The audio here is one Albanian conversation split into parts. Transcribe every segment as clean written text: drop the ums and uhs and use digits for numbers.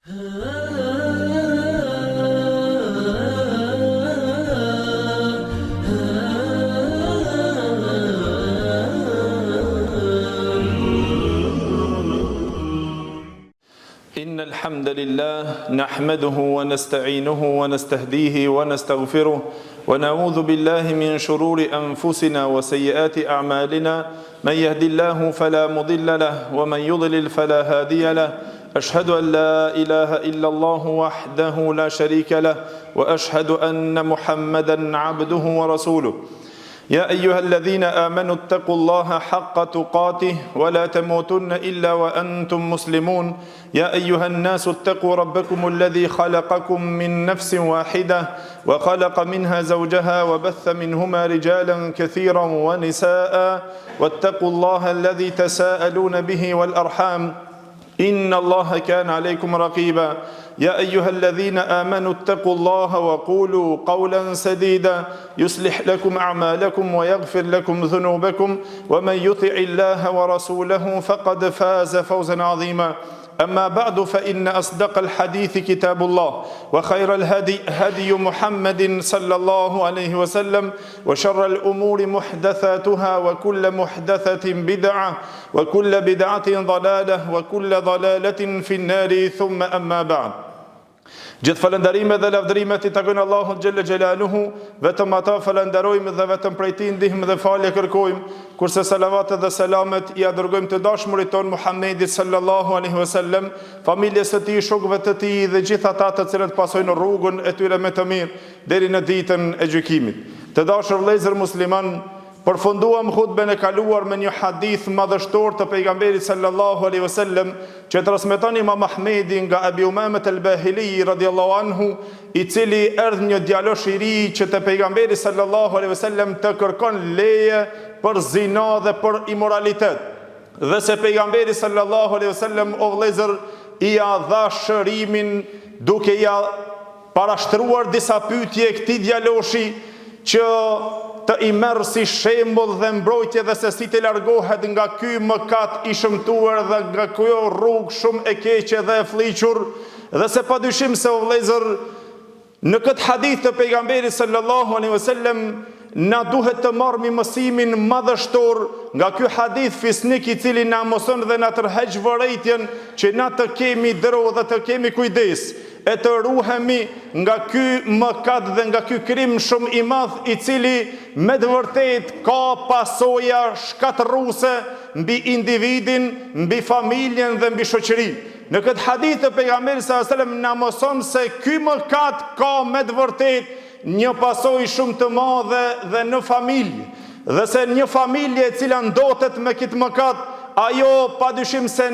إن الحمد لله نحمده ونستعينه ونستهديه ونستغفره ونعوذ بالله من شرور أنفسنا وسيئات أعمالنا من يهد الله فلا مضل له ومن يضلل فلا هادي له أشهد أن لا إله إلا الله وحده لا شريك له وأشهد أن محمدا عبده ورسوله يا أيها الذين آمنوا اتقوا الله حق تقاته ولا تموتن إلا وأنتم مسلمون يا أيها الناس اتقوا ربكم الذي خلقكم من نفس واحدة وخلق منها زوجها وبث منهما رجالا كثيرا ونساء واتقوا الله الذي تساءلون به والأرحام إن الله كان عليكم رقيبا يا أيها الذين آمنوا اتقوا الله وقولوا قولا سديدا يصلح لكم أعمالكم ويغفر لكم ذنوبكم ومن يطع الله ورسوله فقد فاز فوزا عظيما أما بعد فإن أصدق الحديث كتاب الله وخير الهدي هدي محمد صلى الله عليه وسلم وشر الأمور محدثاتها وكل محدثة بدعة وكل بدعة ضلالة وكل ضلالة في النار ثم أما بعد Gjithë falëndërime dhe lavdërimet I takojnë Allahut xhelle xhelaluhu, vetëm ata falënderojmë dhe vetëm prej Tij ndihmë dhe falje kërkojmë, kurse salavatet dhe selamet I dërgojmë të dashurit ton Muhammedit sallallahu alaihi wasallam, familjes së Tij, shokëve të Tij dhe gjithë ata të cilët pasojnë rrugën e tyre me të mirë deri në ditën e gjykimit. Të dashur vëllezër musliman, përfunduam hutben e kaluar me një hadith madhështor të pejgamberit sallallahu alaihi wasallam që transmeton Imam Ahmedi nga Abi Umamet al-Bahili radhiyallahu anhu, I cili erdhi një djalosh I ri që te pejgamberi sallallahu alaihi wasallam të kërkon leje për zina dhe për imoralitet. Dhe se pejgamberi sallallahu alaihi wasallam o vëllezër I dha shërimin duke ja parashtruar disa pyetje këtij djaloshi që të I merë si shembull dhe mbrojtje dhe se si të largohet nga ky mëkat I shëmtuar dhe nga kjo rrugë shumë e keqe dhe e fliqur, dhe se padyshim se o vëllezër në këtë hadith të pejgamberit sallallahu alaihi wasallam na duhet të marrëmi mësimin madhështor nga ky hadith fisnik I cili na mëson dhe na tërheq vërejtjen që na të kemi dro dhe të kemi kujdes e të ruhemi nga ky mëkat dhe nga ky krim shumë I madh I cili me të vërtet ka pasoja shkatërruese mbi individin, mbi familjen dhe mbi shoqërinë. Në këtë hadith të pejgamberit sallallahu alajhi wasallam na mëson se ky mëkat ka me të vërtet një pasojë shumë të madhe dhe në familje, dhe se një familje e cila ndotet me këtë mëkat, ajo padyshim se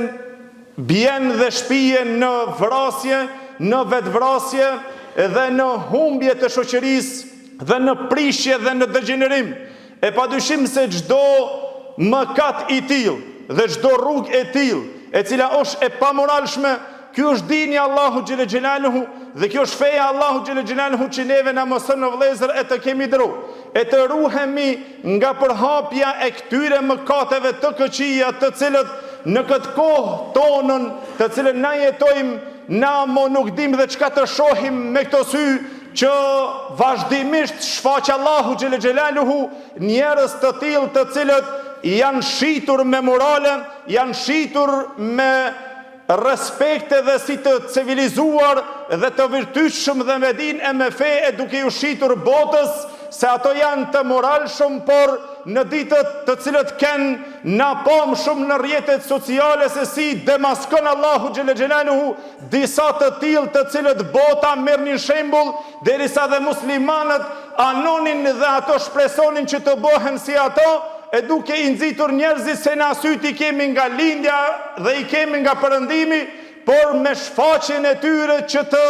bjen dhe shpije në vrasje, në vetvrasje dhe në humbje të shoqërisë dhe në prishje dhe në degenerim. E padyshim se çdo mëkat I tillë dhe çdo rrugë e tillë e cila është e pamoralshme, ky është dini Allahu xhelle xhelaluhu dhe kjo është feja Allahu xhelle xhelaluhu që neve na mëson në vëllezër e të kemi dru, e të ruhemi nga përhapja e këtyre mëkateve të këqija të cilët në këtë kohë tonën të cilën na jetojmë, na mo nuk dim dhe çka të shohim me këto sy që vazhdimisht shfaq Allahu xhelle xhelaluhu njerëz të tillë të cilët janë shitur me morale, janë shitur me respekte dhe si të civilizuar dhe të virtyshëm dhe me din e me fe e duke ju shitur botës se ato janë të moralshëm, por në ditët të cilët kenë na pam shumë në rrjetet sociale se si demaskon Allahu xhelle xhelaluhu disa të tillë të cilët bota merr një shembull derisa dhe muslimanët anonin dhe ato shpresonin që të bëhen si ato, e duke I nxitur njerëzit se na syt I kemi nga lindja dhe I kemi nga perëndimi, por me shfaqjen e tyre që të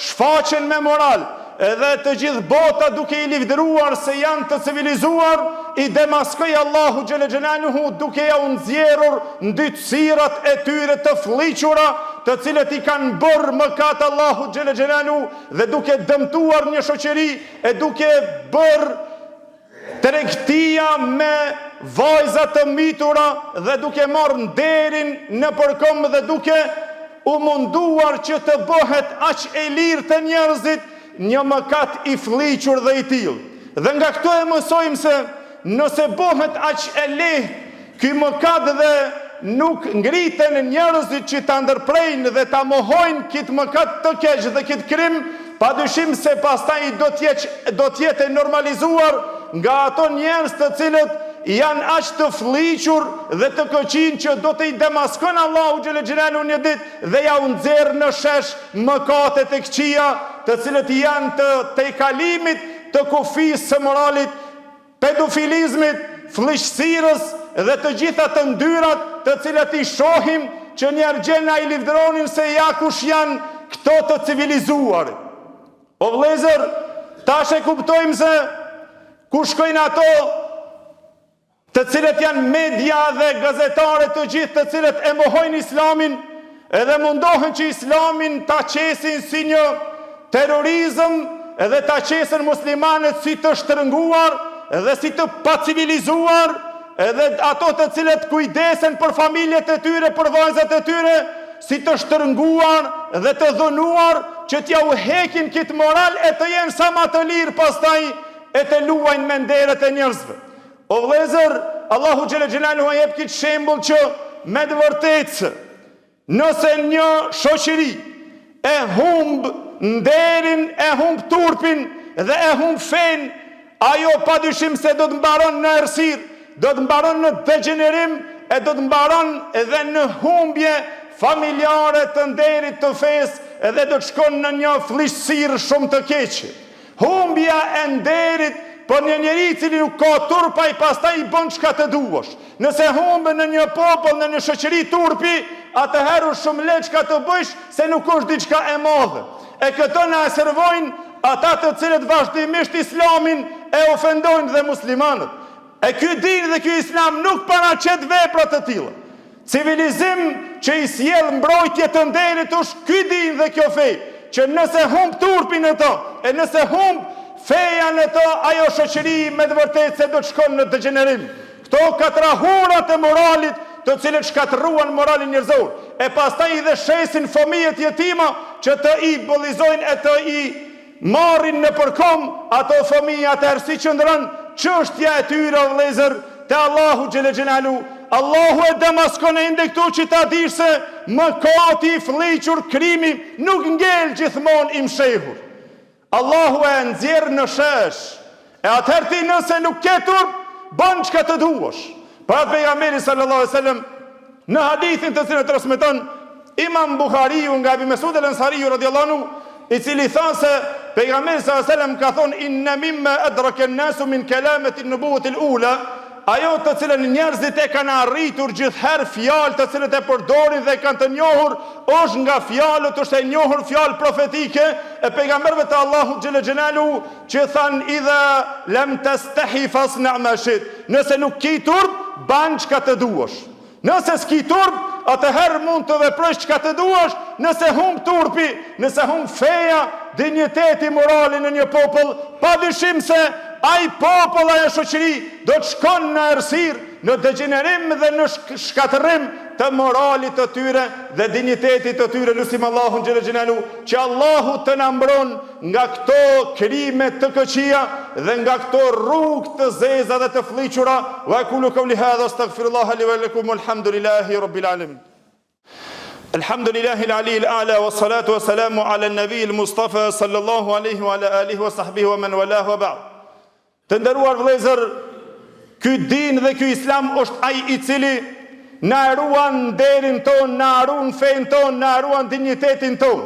shfaqen me moral, edhe të gjithë bota duke I livdëruar se janë të civilizuar, I demaskoi Allahu xhelle xhelaluhu duke ja nxjerrur ndytësirat e tyre të fliqura, të cilët I kanë bërë mëkat Allahu xhelle xhelaluhu dhe duke dëmtuar një shoqëri e duke bërë tregtia me vajza të mitura dhe duke marrë nderin në përkom dhe duke u munduar që të bëhet aq e lirë të njerëzit një mëkat i fliqur dhe i tillë. Dhe nga këto e mësojmë se nëse bëhet aq e lehtë ky mëkat dhe nuk ngriten njerëzit që ta ndërprejnë dhe ta mohojnë këtë mëkat të keq dhe këtë krim, padyshim se pastaj do të jetë normalizuar nga ato njerëz të cilët janë aq të fliqur dhe të këqij që do të i demaskon Allahu xhel xhelalu një ditë dhe ja u nxjerr në shesh mëkatet e këqija, të cilët janë të tejkalimit, të kufisë së moralit, pedofilizmit, fliqësirës dhe të gjitha të ndyrat të cilat i shohim që njerë gjena i livdronin se ja kush janë këto të civilizuar. O vëllezër, tash e kuptojmë se ku shkojnë ato të cilët janë media dhe gazetare të gjithë të cilët e mohojnë islamin edhe mundohen që islamin ta qesin si një terrorizëm edhe ta qesin muslimanët si të shtërënguar edhe si të pacivilizuar, edhe ato të cilët kujdesen për familjet e tyre, për vajzat e tyre, si të shtërënguar dhe të dhënuar që t'ja u hekin këtë moral e të jenë sa ma të lirë pastaj e të luajnë me nderet e njerëzve. O vëllezër, Allahu xhel xhelalu e jep këtë shembull që me të vërtetë nëse një shoqëri e humb nderin, e humb turpin dhe e humb fen, ajo padyshim se do të mbaron në errësirë, do të mbaron në degenerim e do të mbaron edhe në humbje familjare të nderit të fesë edhe do të shkon në një fliqësirë shumë të keqe. Humbja e nderit për një njeri cili nuk ka turpa i pastaj i bën çka të duash. Nëse humbe në një popull, në një shoqëri turpi, atëherë shumë lehtë çka të bësh se nuk është diçka e madhe. E këto na servojnë ata të cilët vazhdimisht islamin e ofendojnë dhe muslimanët. E ky din dhe ky islam nuk paraqet vepra të tilla. Civilizim që i sjell mbrojtje të nderit është ky din dhe kjo fe, që nëse humb turpin e to, e nëse humb feja në to, ajo shoqëri me të vërtetë se do të shkon në degenerim. Këto katrahurat e moralit të cilët shkatruan moralin njerëzor, e pastaj dhe shesin fëmijët jetima që të i bollizojnë e të i marrin në përkom ato fëmijë atëherë si qëndron çështja e tyre o vëllezër te Allahu xhel xhelalu. Allahu e demaskon e ende këtu që ta dish se mëkati i fliqur, krimi nuk ngel gjithmonë i mshehur. Allahu e nxjerr në shesh. E atëherë ti nëse nuk ke turp, bën çka të duash. Pra pejgamberi sallallahu alaihi wasallam në hadithin të cilin transmeton Imam Buhariu nga Abi Mesud al-Ansariu radhiyallahu anhu, i cili tha se pejgamberi sallallahu alaihi wasallam ka thonë inna mimma adraka an-nasu min kalamati an-nubuwwati al-ula, ajo të cilën njerëzit e kanë arritur gjithherë fjalë të cilët e përdorin dhe kanë të njohur është nga fjalët, është e njohur fjalë profetike e pejgamberëve të Allahut xhel xhelalu që thanë idha lam tastahi fasna ma shit. Nëse nuk ke turp, ban çka të duash. Nëse s'ki turp, atëherë mund të veprosh çka të duash. Nëse humb turpi, nëse humb feja, dinjiteti, morali në një popull, padyshim se ai popull, ajo shoqëri do të shkon në errësirë, në degenerim dhe në shkatërrim të moralit të tyre dhe dinjitetit të tyre. Lutim Allahun xhel xhelalu që Allahu të na mbron nga këto krime të këqija dhe nga këto rrugë të zeza dhe të fliqura. Wa aqulu qawli hadha astaghfirullaha li wa lakum walhamdulillahi rabbil alamin. Alhamdulillahi al-ali al-a'la wa salatu wa salamu ala an-nabi al-mustafa sallallahu alaihi wa ala alihi wa sahbihi wa man walahu wa ba'd. Të nderuar vëllezër, ky din dhe ky islam është ai i cili na ruan nderin ton, na ruan fen ton, na ruan dinjitetin ton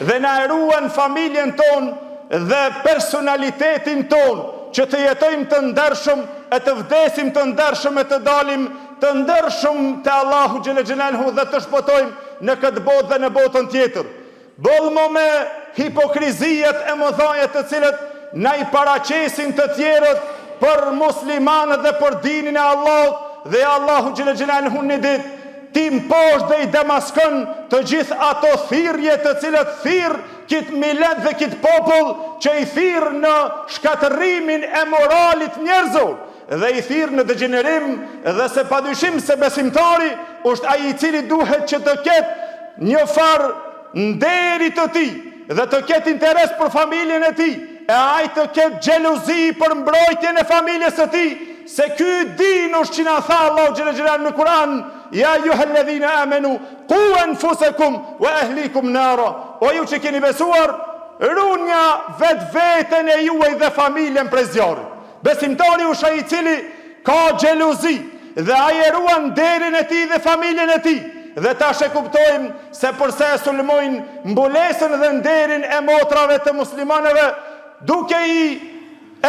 dhe na ruan familjen ton dhe personalitetin ton, që të jetojmë të ndershëm e të vdesim të ndershëm e të dalim të ndershëm te Allahu xhel xhelalu dhe të shpëtojmë në këtë botë dhe në botën tjetër. Bollmo me hipokrizijet e mëdhaja të cilët na i paraqesin të tjerët për muslimanët dhe për dinin e Allahut, dhe Allahu xhel xhelalu në ditë ti mposh dhe i demaskon të gjithë ato thirrje të cilat thirr këtë millet dhe këtë popull, që i thirr në shkatërimin e moralit njerëzor dhe i thirr në degenerim, dhe se padyshim se besimtari është ai i cili duhet që të ketë një farë nderi të tij dhe të ketë interes për familjen e tij, e ai të ketë xhelozi për mbrojtjen e familjes së tij, se ky dinush që na tha Allahu xhela xhelal në Kur'an, ja ayyuhalladhina amanu qu anfusakum wa ahlikum nara, o ju që keni besuar, runja vetveten e juaj dhe familjen prej zjarrit. Besimtari është ai i cili ka xhelozi dhe ai e ruan nderin e tij dhe familjen e tij. Dhe tash e kuptojmë se përse e sulmojnë mbulesën dhe nderin e motrave të muslimanëve, duke i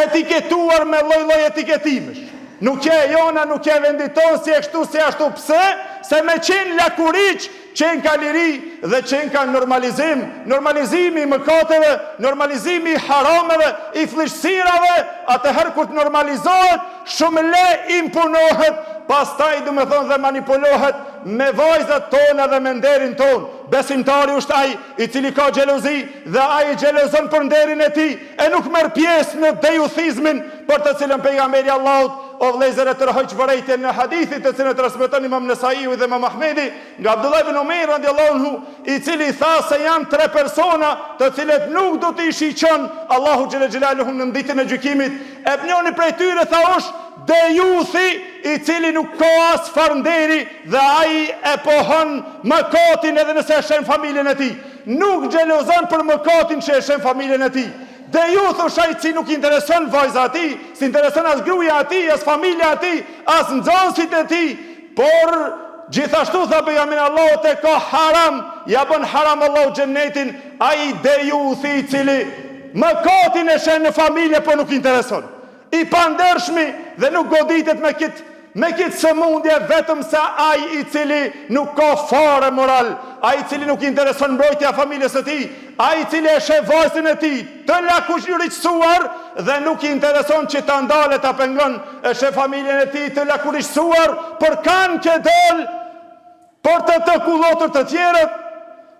etiketuar me lloj-lloj etiketimesh. Nuk je jona, nuk je vendit tonë, si e kështu, si ashtu. Pse? Se me qenë lakuriq, qenë ka liri dhe qenë ka normalizim. Normalizimi i mëkateve, normalizimi i harameve, i flishtësirave, atëherë kur të normalizohet, shumë le impunohet, pastaj du me thonë dhe manipulohet me vajzat tona dhe me nderin ton. Besimtari është ai i cili ka xhelozi dhe ai xhelozon për nderin e tij, e nuk merr pjesë në dejuthizmin për të cilën pejgamberi Allahut o vëllezër e tërheq vërejtjen në hadithit të cilën transmeton Imam Nesaiu dhe Imam Ahmedi nga Abdullah ibn Umair radhiyallahu anhu, i cili tha se janë 3 persona të cilët nuk do t'i shiqon Allahu xhela xhelaluhu në ditën e gjykimit. E njëri prej tyre tha është dejuthi i cili nuk ka as farnderi dhe ai e pohon mëkatin edhe nëse e shen familjen e tij. Nuk xhelozon për mëkatin që e shen familjen e tij. Dejuth është ai që nuk intereson vajza e tij, si intereson as gruaja e tij, as familja e tij, as nxënësit e tij, por gjithashtu tha pejgamberi Allahut e ka haram, ja bën haram Allahu xhennetin ai dejuthi i cili mëkatin e shen në familje por nuk intereson. I pandershmi dhe nuk goditet me këtë sëmundje vetëm se ai i cili nuk ka fare moral, ai i cili nuk intereson mbrojtja familjes së tij, ai i cili e sheh vajzën e tij të lakurishsuar dhe nuk i intereson që ta ndalet ta pengon, e sheh familjen e tij të lakurishsuar për kanë që dol për të kullotër të tjerët.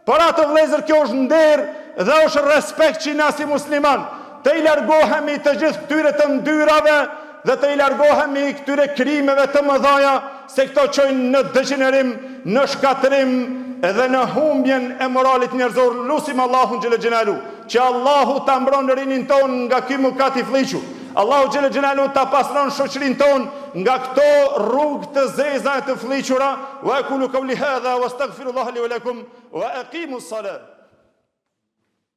Për atë vëllezër, kjo është nder dhe është respekt që na si musliman të i largohemi të gjithë këtyre të ndyrave dhe të i largohemi këtyre krimeve të mëdhaja, se këto çojnë në degenerim, në shkatërim edhe në humbjen e moralit njerëzor. Lutim Allahun xhela xhelalu që Allahu ta mbron rinin ton nga ky mëkat i fllihur. Allahu xhela xhelalu ta pastron shoqërinë ton nga këto rrugë të zeza e të fllihura. Wa aqulu qawli hadha wastaghfirullaha li wa lakum wa aqimus salat.